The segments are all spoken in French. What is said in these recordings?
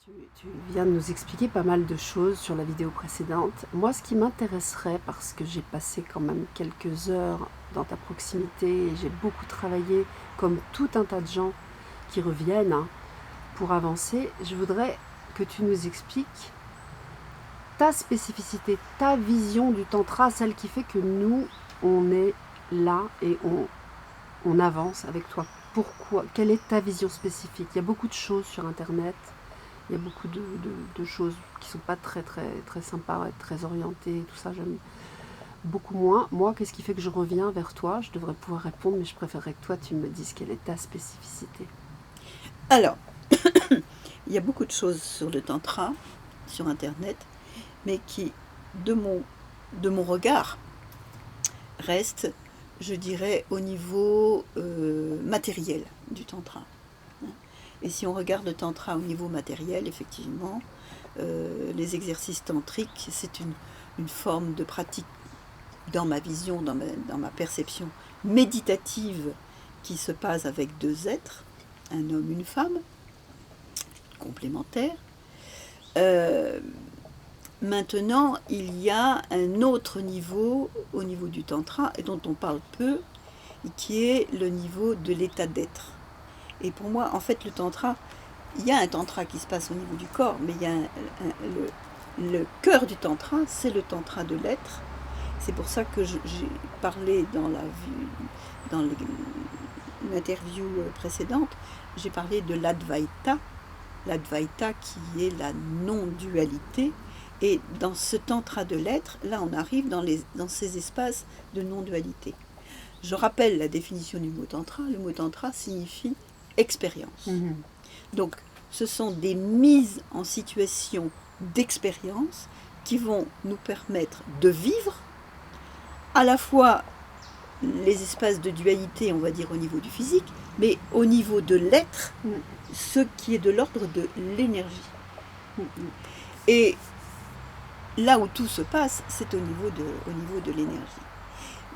Tu viens de nous expliquer pas mal de choses sur la vidéo précédente. Moi, ce qui m'intéresserait, parce que j'ai passé quand même quelques heures dans ta proximité et j'ai beaucoup travaillé, comme tout un tas de gens qui reviennent pour avancer, je voudrais que tu nous expliques ta spécificité, ta vision du tantra, celle qui fait que nous, on est là et on avance avec toi. Pourquoi? Quelle est ta vision spécifique? Il y a beaucoup de choses sur Internet. Il y a beaucoup de choses qui ne sont pas très sympas, très orientées, tout ça, j'aime beaucoup moins. Moi, qu'est-ce qui fait que je reviens vers toi? Je devrais pouvoir répondre, mais je préférerais que toi, tu me dises quelle est ta spécificité. Alors, il y a beaucoup de choses sur le tantra, sur Internet, mais qui, de mon regard, restent, je dirais, au niveau matériel du tantra. Et si on regarde le tantra au niveau matériel, effectivement, les exercices tantriques, c'est une forme de pratique, dans ma vision, dans ma perception méditative, qui se passe avec deux êtres, un homme, une femme, complémentaires. Maintenant, il y a un autre niveau, au niveau du tantra, et dont on parle peu, qui est le niveau de l'état d'être. Et pour moi, en fait, le tantra, il y a un tantra qui se passe au niveau du corps, mais il y a le cœur du tantra, c'est le tantra de l'être. C'est pour ça que j'ai parlé dans l'interview précédente, j'ai parlé de l'Advaita, l'Advaita qui est la non-dualité. Et dans ce tantra de l'être, là, on arrive dans ces espaces de non-dualité. Je rappelle la définition du mot tantra. Le mot tantra signifie expérience. Donc, ce sont des mises en situation d'expérience qui vont nous permettre de vivre à la fois les espaces de dualité, on va dire au niveau du physique, mais au niveau de l'être, ce qui est de l'ordre de l'énergie. Et là où tout se passe, c'est au niveau de l'énergie.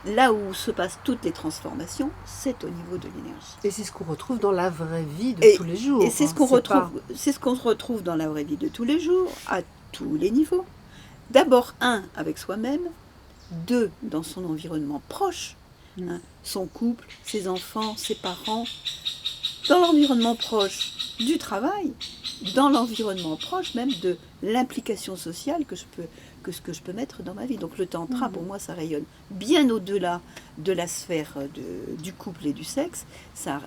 Là où se passent toutes les transformations, c'est au niveau de l'énergie. Et c'est ce qu'on retrouve dans la vraie vie de tous les jours. Et c'est ce qu'on retrouve dans la vraie vie de tous les jours, à tous les niveaux. D'abord, avec soi-même, 2, dans son environnement proche, son couple, ses enfants, ses parents, dans l'environnement proche du travail, dans l'environnement proche même de l'implication sociale que je peux mettre dans ma vie. Donc le tantra, pour moi, ça rayonne bien au-delà de la sphère du couple et du sexe. Ça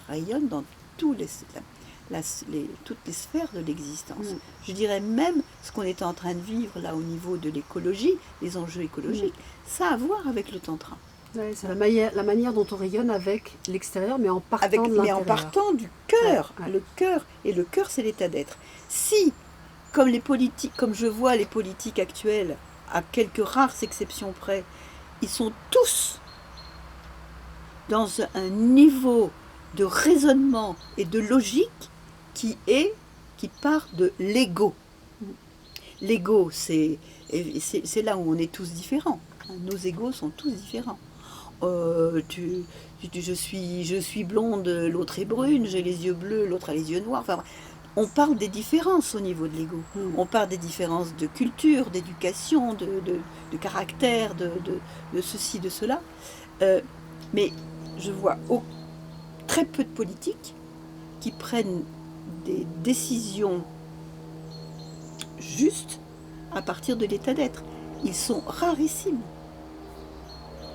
rayonne dans toutes les sphères de l'existence. Je dirais même ce qu'on est en train de vivre là au niveau de l'écologie, les enjeux écologiques, ça a à voir avec le tantra. Ouais, c'est la manière dont on rayonne avec l'extérieur, mais en partant de l'intérieur. Mais en partant du cœur. Ouais. Le cœur, et le cœur, c'est l'état d'être. Si, comme je vois les politiques actuelles, à quelques rares exceptions près, ils sont tous dans un niveau de raisonnement et de logique qui part de l'ego. L'ego, c'est là où on est tous différents. Nos égos sont tous différents. Je suis blonde, l'autre est brune, j'ai les yeux bleus, l'autre a les yeux noirs. Enfin, on parle des différences au niveau de l'ego. On parle des différences de culture, d'éducation, de caractère, de ceci, de cela. Mais je vois très peu de politiques qui prennent des décisions justes à partir de l'état d'être. Ils sont rarissimes.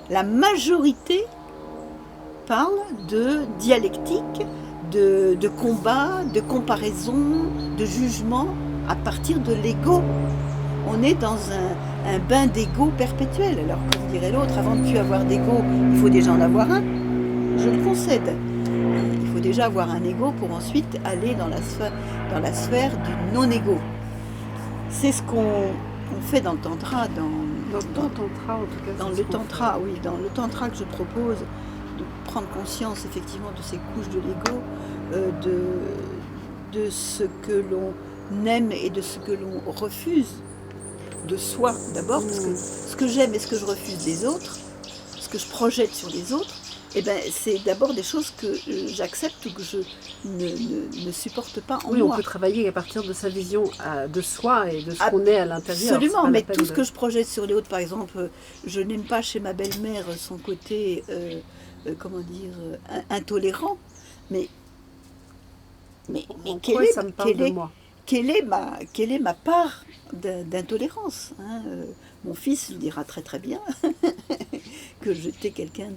La majorité parle de dialectique, de combat, de comparaison, de jugement à partir de l'ego. On est dans un bain d'ego perpétuel. Alors, comme dirait l'autre, avant de plus avoir d'ego, il faut déjà en avoir un. Je le concède. Il faut déjà avoir un ego pour ensuite aller dans la sphère du non-ego. C'est ce qu'on fait dans le tantra, dans le tantra que je propose, de prendre conscience effectivement de ces couches de l'ego, de ce que l'on aime et de ce que l'on refuse de soi d'abord, parce que ce que j'aime et ce que je refuse des autres, ce que je projette sur les autres, Eh ben, c'est d'abord des choses que j'accepte ou que je ne supporte pas en Oui, on moi. peut travailler à partir de sa vision de soi et de ce Ah, qu'on est à l'intérieur. C'est Absolument, pas la mais peine tout ce de- que je projette sur les autres, par exemple, je n'aime pas chez ma belle-mère son côté, comment dire, intolérant, mais, mais En quoi ça me parle de moi? quelle est ma part d'intolérance, hein, mon fils le dira très très bien, que j'étais quelqu'un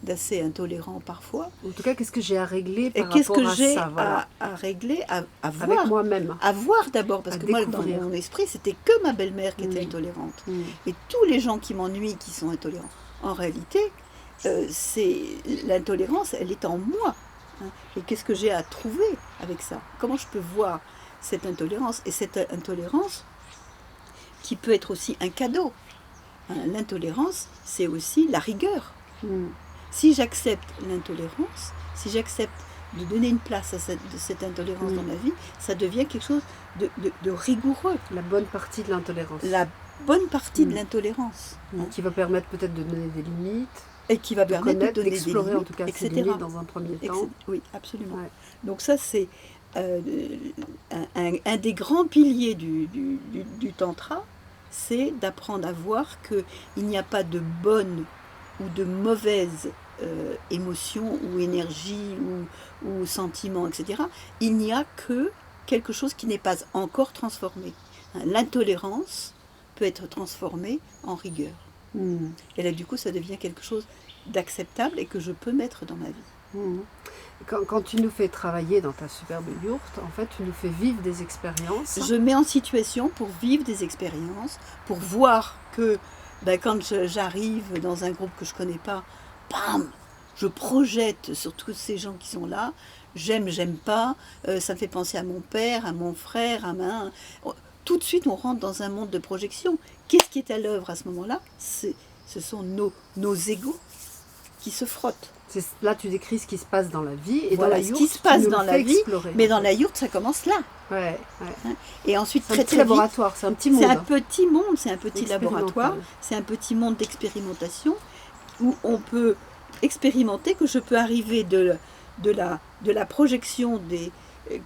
d'assez intolérant parfois. En tout cas, qu'est-ce que j'ai à régler Et par qu'est-ce rapport que à j'ai ça, voilà. à régler, à Avec voir moi-même. à voir d'abord, parce À que moi, dans découvrir. mon esprit, c'était que ma belle-mère qui était intolérante. Et tous les gens qui m'ennuient, qui sont intolérants, en réalité, c'est l'intolérance, elle est en moi. Hein. Et qu'est-ce que j'ai à trouver avec ça? Comment je peux voir cette intolérance? Et cette intolérance, qui peut être aussi un cadeau. Hein, l'intolérance, c'est aussi la rigueur. Si j'accepte l'intolérance, si j'accepte de donner une place à cette intolérance dans ma vie, ça devient quelque chose de rigoureux. La bonne partie de l'intolérance. La bonne partie de l'intolérance. Hein. Qui va permettre peut-être de donner des limites. Et qui va permettre de donner des d'explorer limites, en tout cas etc. ses limites dans un premier temps. Oui, absolument. Ouais. Donc ça, c'est un des grands piliers du tantra, c'est d'apprendre à voir qu'il n'y a pas de bonne ou de mauvaise émotion ou énergie ou sentiment, etc. Il n'y a que quelque chose qui n'est pas encore transformé. Hein, l'intolérance peut être transformée en rigueur. Et là, du coup, ça devient quelque chose d'acceptable et que je peux mettre dans ma vie. Quand tu nous fais travailler dans ta superbe yourte, en fait, tu nous fais vivre des expériences. Je mets en situation pour vivre des expériences, pour voir que quand j'arrive dans un groupe que je ne connais pas, bam, je projette sur tous ces gens qui sont là. J'aime pas, ça me fait penser à mon père, à mon frère, à ma... Tout de suite, on rentre dans un monde de projection. Qu'est-ce qui est à l'œuvre à ce moment-là? Ce sont nos égos qui se frottent. Là, tu décris ce qui se passe dans la vie et Voilà, dans la yourte, ce qui se passe tu nous dans le la fais vie, explorer, mais dans la yourte, ça commence là. Ouais. Hein. Et ensuite, C'est un très petit très vite, laboratoire, c'est un petit monde. c'est un petit monde, c'est un petit Expérimental. laboratoire, c'est un petit monde d'expérimentation où on peut expérimenter, que je peux arriver de la projection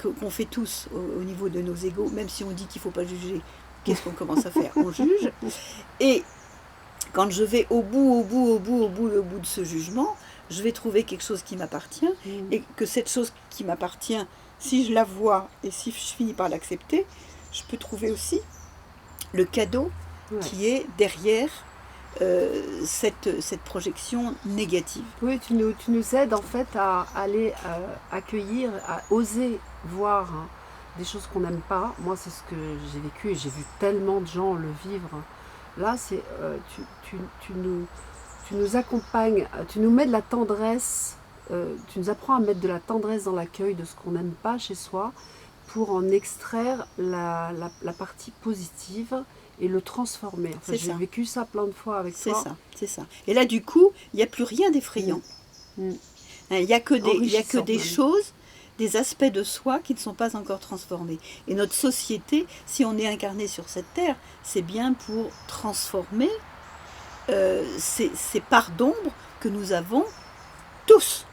qu'on fait tous au niveau de nos égos, même si on dit qu'il ne faut pas juger. Qu'est-ce qu'on commence à faire? On juge. Et quand je vais au bout de ce jugement, je vais trouver quelque chose qui m'appartient, et que cette chose qui m'appartient, si je la vois et si je finis par l'accepter, je peux trouver aussi le cadeau qui est derrière cette projection négative. Oui, tu nous aides en fait à aller accueillir, à oser voir des choses qu'on n'aime pas. Moi, c'est ce que j'ai vécu et j'ai vu tellement de gens le vivre. Là, c'est tu nous accompagnes, tu nous mets de la tendresse, tu nous apprends à mettre de la tendresse dans l'accueil de ce qu'on n'aime pas chez soi pour en extraire la partie positive et le transformer. En fait, j'ai vécu ça plein de fois avec toi. C'est ça. Et là, du coup, il n'y a plus rien d'effrayant. Il n'y a que des choses, des aspects de soi qui ne sont pas encore transformés. Et notre société, si on est incarné sur cette terre, c'est bien pour transformer ces parts d'ombre que nous avons tous.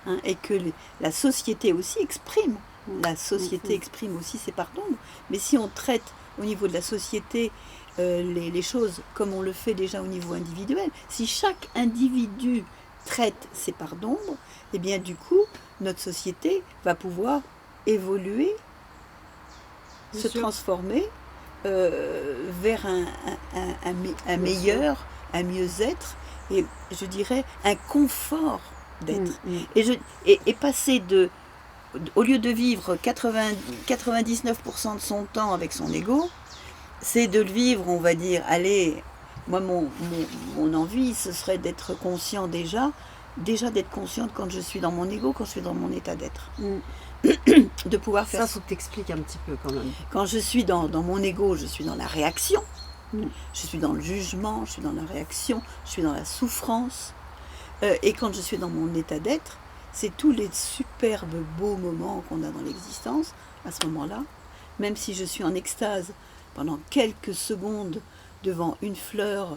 Hein, et que la société aussi exprime. La société exprime aussi ses parts d'ombre. Mais si on traite au niveau de la société les choses comme on le fait déjà au niveau individuel, si chaque individu traite ses parts d'ombre, eh bien du coup, notre société va pouvoir évoluer, se transformer vers un meilleur, un mieux-être, et je dirais un confort d'être. Et passer au lieu de vivre 99% de son temps avec son ego, c'est de le vivre, on va dire, allez, moi mon envie, ce serait d'être conscient déjà d'être consciente quand je suis dans mon ego, quand je suis dans mon état d'être. De pouvoir faire ça. Ça, faut que tu expliques un petit peu quand même. Quand je suis dans mon ego, je suis dans la réaction, je suis dans le jugement, je suis dans la réaction, je suis dans la souffrance. Et quand je suis dans mon état d'être, c'est tous les superbes beaux moments qu'on a dans l'existence, à ce moment-là, même si je suis en extase pendant quelques secondes devant une fleur,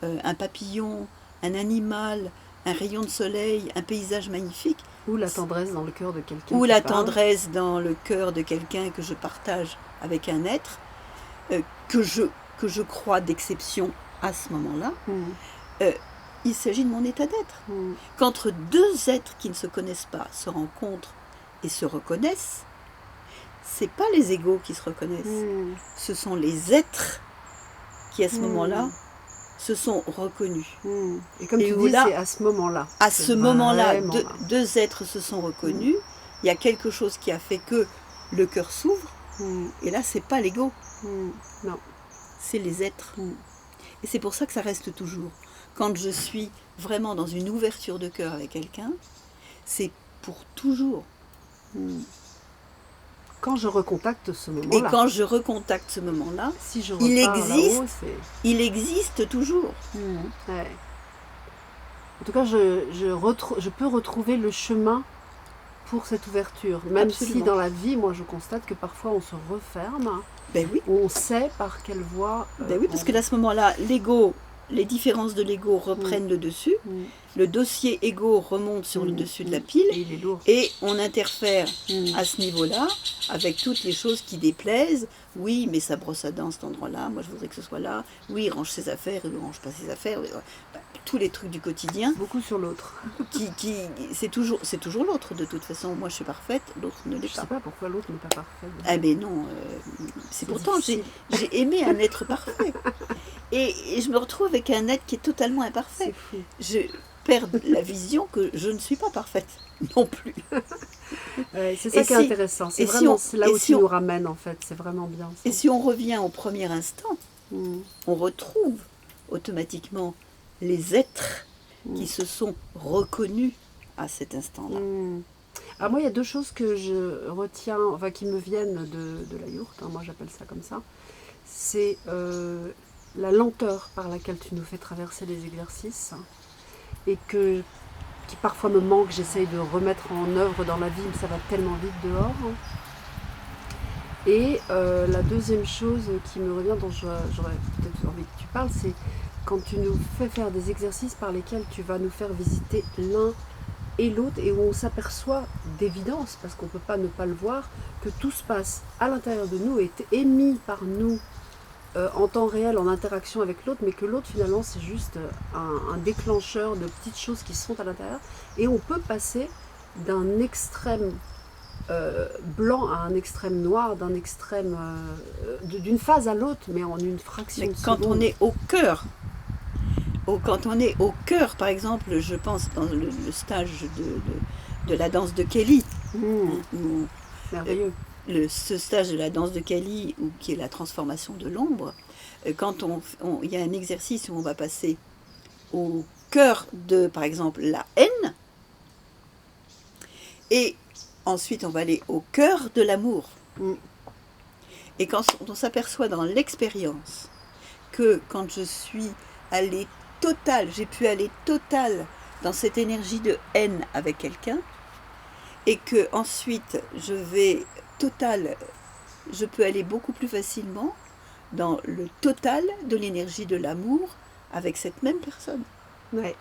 un papillon, un animal, un rayon de soleil, un paysage magnifique. Ou la tendresse dans le cœur de quelqu'un. Ou la tendresse dans le cœur de quelqu'un que je partage avec un être que je crois d'exception à ce moment-là. Il s'agit de mon état d'être. Qu'entre deux êtres qui ne se connaissent pas se rencontrent et se reconnaissent, c'est pas les égaux qui se reconnaissent. Ce sont les êtres qui, à ce moment-là, se sont reconnus. Et comme tu dis, c'est à ce moment-là. À ce moment-là, deux êtres se sont reconnus. Il y a quelque chose qui a fait que le cœur s'ouvre. Et là, c'est pas l'ego. Non. C'est les êtres. Et c'est pour ça que ça reste toujours. Quand je suis vraiment dans une ouverture de cœur avec quelqu'un, c'est pour toujours. Quand je recontacte ce moment-là. Et quand je recontacte ce moment-là, si je il existe toujours. Ouais. En tout cas, je peux retrouver le chemin pour cette ouverture. Même si dans la vie, moi, je constate que parfois on se referme. Ben oui. On sait par quelle voie. Ben oui, parce que à ce moment-là, l'ego, les différences de l'ego reprennent le dessus. Le dossier ego remonte sur le dessus de la pile. Et il est lourd. Et on interfère à ce niveau-là avec toutes les choses qui déplaisent. Oui, mais ça brosse à dents cet endroit-là. Moi, je voudrais que ce soit là. Oui, il range ses affaires, il ne range pas ses affaires. Tous les trucs du quotidien. Beaucoup sur l'autre. C'est toujours l'autre de toute façon. Moi je suis parfaite, l'autre ne l'est pas. Je ne sais pas pourquoi l'autre n'est pas parfait. Ah ben non, c'est pourtant j'ai aimé un être parfait. Et je me retrouve avec un être qui est totalement imparfait. C'est fou. Je perds la vision que je ne suis pas parfaite non plus. C'est ça qui est intéressant. C'est vraiment là où tu nous ramènes en fait. C'est vraiment bien. Ça. Et si on revient au premier instant, on retrouve automatiquement les êtres qui se sont reconnus à cet instant-là. Alors moi, il y a deux choses que je retiens, enfin qui me viennent de la yourte, moi j'appelle ça comme ça. C'est la lenteur par laquelle tu nous fais traverser les exercices et qui parfois me manque, j'essaye de remettre en œuvre dans la vie, mais ça va tellement vite dehors. Et la deuxième chose qui me revient, dont j'aurais peut-être envie que tu parles, c'est quand tu nous fais faire des exercices par lesquels tu vas nous faire visiter l'un et l'autre et où on s'aperçoit d'évidence, parce qu'on ne peut pas ne pas le voir, que tout se passe à l'intérieur de nous, est émis par nous en temps réel, en interaction avec l'autre, mais que l'autre finalement c'est juste un déclencheur de petites choses qui sont à l'intérieur, et on peut passer d'un extrême blanc à un extrême noir, d'un extrême d'une phase à l'autre, mais en une fraction de seconde. Quand on est au cœur, quand on est au cœur, par exemple, je pense dans le stage de la danse de Kelly, merveilleux. Ce stage de la danse de Kelly, qui est la transformation de l'ombre, quand il y a un exercice où on va passer au cœur de, par exemple, la haine, et ensuite on va aller au cœur de l'amour. Et quand on s'aperçoit dans l'expérience que quand je suis allée totale, j'ai pu aller totale dans cette énergie de haine avec quelqu'un, et que ensuite je peux aller beaucoup plus facilement dans le total de l'énergie de l'amour avec cette même personne. Ouais.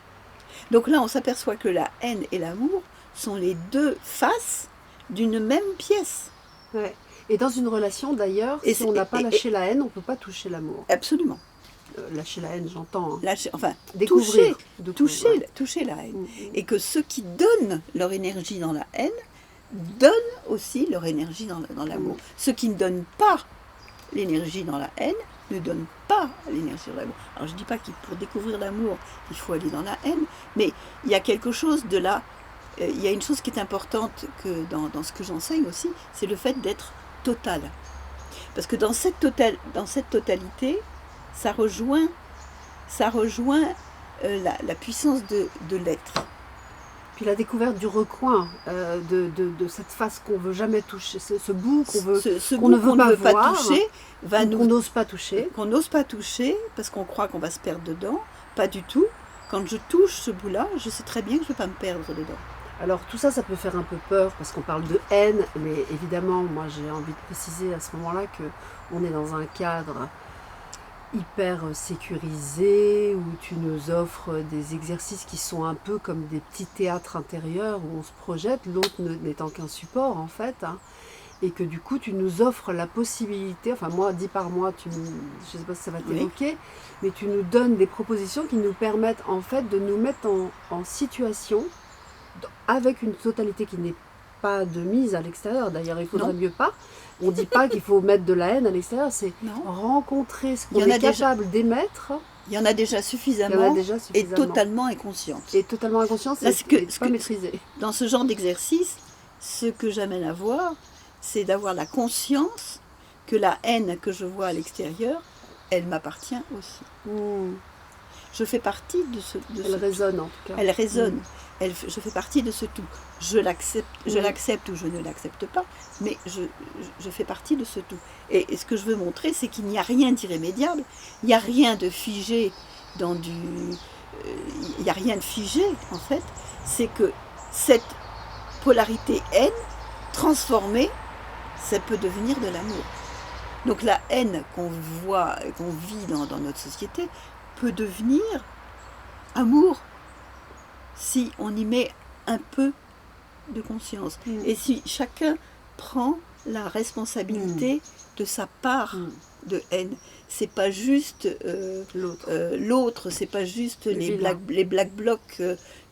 Donc là, on s'aperçoit que la haine et l'amour sont les deux faces d'une même pièce. Ouais. Et dans une relation d'ailleurs, si on n'a pas lâché la haine, on ne peut pas toucher l'amour. Absolument. Lâcher la haine, j'entends. Toucher la haine. Ouais. Et que ceux qui donnent leur énergie dans la haine donnent aussi leur énergie dans l'amour. Ceux qui ne donnent pas l'énergie dans la haine ne donnent pas l'énergie dans l'amour. Alors je ne dis pas que pour découvrir l'amour, il faut aller dans la haine, mais il y a quelque chose de là. Il y a une chose qui est importante que dans ce que j'enseigne aussi, c'est le fait d'être total. Parce que dans cette totalité, ça rejoint la puissance de l'être. Puis la découverte du recoin, de cette face qu'on ne veut jamais toucher, ce bout qu'on ne veut pas toucher, qu'on n'ose pas toucher. Qu'on n'ose pas toucher parce qu'on croit qu'on va se perdre dedans. Pas du tout. Quand je touche ce bout-là, je sais très bien que je ne vais pas me perdre dedans. Alors tout ça, ça peut faire un peu peur parce qu'on parle de haine, mais évidemment, moi j'ai envie de préciser à ce moment-là qu'on est dans un cadre hyper sécurisé, où tu nous offres des exercices qui sont un peu comme des petits théâtres intérieurs où on se projette, l'autre n'étant qu'un support en fait, hein, et que du coup tu nous offres la possibilité, enfin moi dit par moi, je ne sais pas si ça va t'évoquer, mais tu nous donnes des propositions qui nous permettent en fait de nous mettre en situation avec une totalité qui n'est pas de mise à l'extérieur, d'ailleurs il faudrait mieux pas. On ne dit pas qu'il faut mettre de la haine à l'extérieur, c'est rencontrer ce qu'on est capable d'émettre. Il y en a déjà suffisamment, et totalement inconsciente. Et totalement inconsciente, c'est pas maîtrisé. Dans ce genre d'exercice, ce que j'amène à voir, c'est d'avoir la conscience que la haine que je vois à l'extérieur, elle m'appartient aussi. Je fais partie de ce... Elle résonne en tout cas. Elle résonne. Je fais partie de ce tout. Je l'accepte ou je ne l'accepte pas, mais je fais partie de ce tout. Et ce que je veux montrer, c'est qu'il n'y a rien d'irrémédiable, il n'y a rien de figé dans du... il n'y a rien de figé, en fait. C'est que cette polarité haine, transformée, ça peut devenir de l'amour. Donc la haine qu'on voit, qu'on vit dans notre société, peut devenir amour si on y met un peu de conscience. Et si chacun prend la responsabilité de sa part de haine. C'est pas juste l'autre, c'est pas juste les black blocs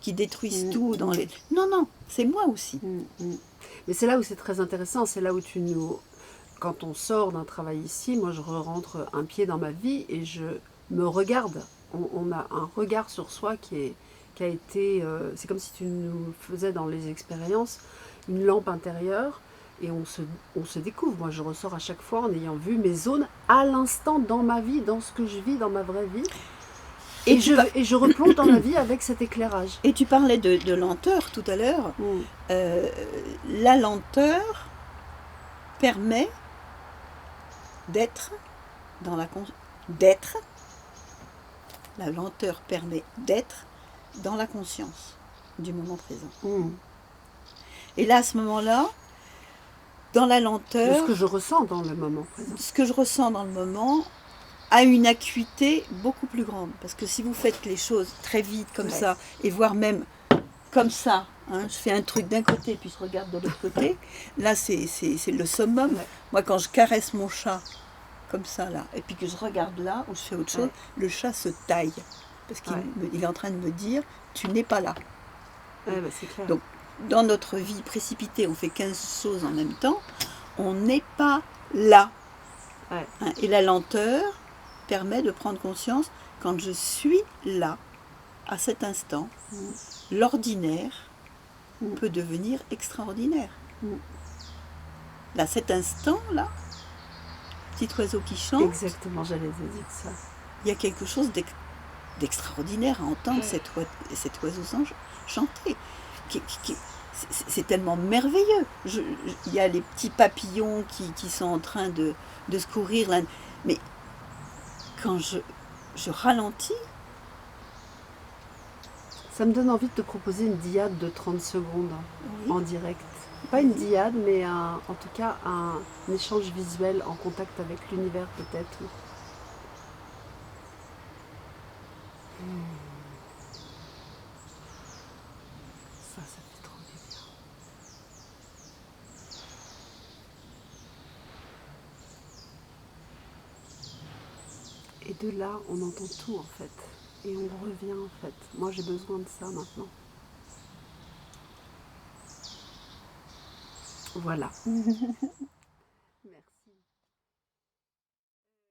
qui détruisent tout dans les... Non, non, c'est moi aussi. Mais c'est là où c'est très intéressant, c'est là où tu nous... Quand on sort d'un travail ici, moi je rentre un pied dans ma vie et je me regarde. On a un regard sur soi qui a été... c'est comme si tu nous faisais dans les expériences une lampe intérieure et on se découvre. Moi je ressors à chaque fois en ayant vu mes zones à l'instant dans ma vie, dans ce que je vis, dans ma vraie vie. Et je replonge dans la vie avec cet éclairage. Et tu parlais de lenteur tout à l'heure. La lenteur permet d'être dans la d'être. La lenteur permet d'être dans la conscience du moment présent. Et là, à ce moment-là, dans la lenteur... De ce que je ressens dans le moment présent. Ce que je ressens dans le moment a une acuité beaucoup plus grande. Parce que si vous faites les choses très vite comme ça, et voire même comme ça, hein, je fais un truc d'un côté puis je regarde de l'autre côté, là c'est le summum. Moi quand je caresse mon chat comme ça là, et puis que je regarde là où je fais autre chose, le chat se taille. Parce qu'il est en train de me dire, tu n'es pas là. C'est clair. Donc dans notre vie précipitée, on fait 15 choses en même temps, on n'est pas là. Hein, et la lenteur permet de prendre conscience, quand je suis là, à cet instant, l'ordinaire peut devenir extraordinaire. Là, cet instant-là, petit oiseau qui chante. Exactement, j'allais te dire ça. Il y a quelque chose d'extraordinaire à entendre cet oiseau chanter. C'est tellement merveilleux. Il y a les petits papillons qui sont en train de se courir là. Mais quand je ralentis, ça me donne envie de te proposer une diade de 30 secondes en direct. Pas une diade, mais en tout cas un échange visuel en contact avec l'univers peut-être. Ça fait trop du bien. Et de là, on entend tout en fait. Et on revient en fait. Moi j'ai besoin de ça maintenant. Voilà.